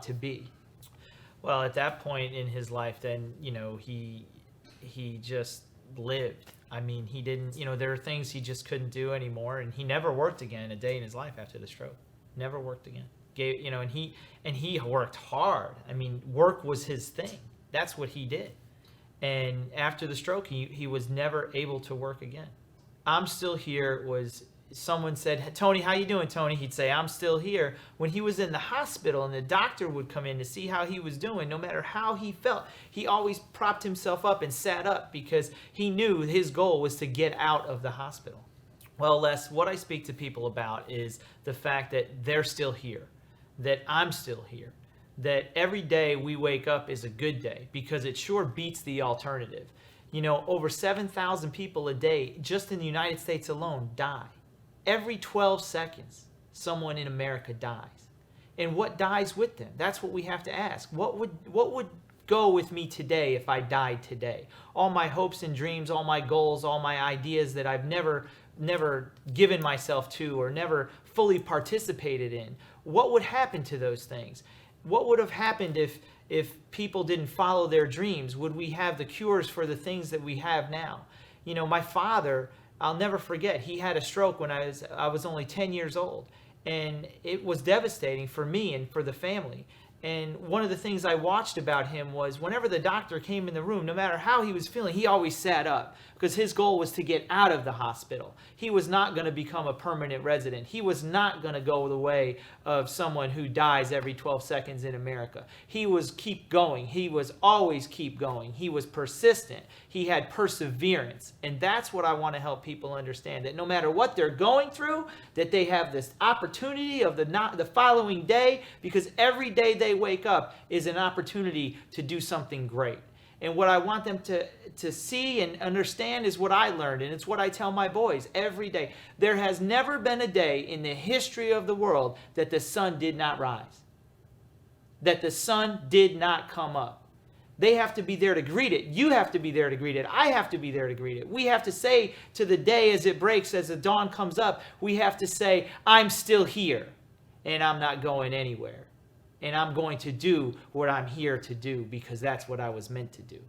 want to be. Well, at that point in his life, then, he just lived. I mean, he didn't, there are things he just couldn't do anymore, and he never worked again a day in his life after the stroke. Never worked again. And he worked hard. I mean, work was his thing. That's what he did. And after the stroke, he was never able to work again. I'm still here was someone said, Tony, how you doing, Tony? He'd say, I'm still here. When he was in the hospital and the doctor would come in to see how he was doing, no matter how he felt, he always propped himself up and sat up because he knew his goal was to get out of the hospital. Well, Les, what I speak to people about is the fact that they're still here, that I'm still here, that every day we wake up is a good day because it sure beats the alternative. Over 7,000 people a day just in the United States alone die. Every 12 seconds, someone in America dies. And what dies with them? That's what we have to ask. What would go with me today if I died today? All my hopes and dreams, all my goals, all my ideas that I've never given myself to or never fully participated in. What would happen to those things? What would have happened if people didn't follow their dreams? Would we have the cures for the things that we have now? My father, I'll never forget, he had a stroke when I was only 10 years old. And it was devastating for me and for the family. And one of the things I watched about him was whenever the doctor came in the room, no matter how he was feeling, he always sat up because his goal was to get out of the hospital. He was not going to become a permanent resident. He was not going to go the way of someone who dies every 12 seconds in America. He was keep going. He was always keep going. He was persistent. He had perseverance. And that's what I want to help people understand, that no matter what they're going through, that they have this opportunity of the following day, because every day they wake up is an opportunity to do something great. And what I want them to see and understand is what I learned, and it's what I tell my boys every day. There has never been a day in the history of the world that the sun did not rise, that the sun did not come up. They have to be there to greet it. You have to be there to greet it. I have to be there to greet it. We have to say to the day as it breaks, as the dawn comes up, we have to say, I'm still here, and I'm not going anywhere. And I'm going to do what I'm here to do because that's what I was meant to do.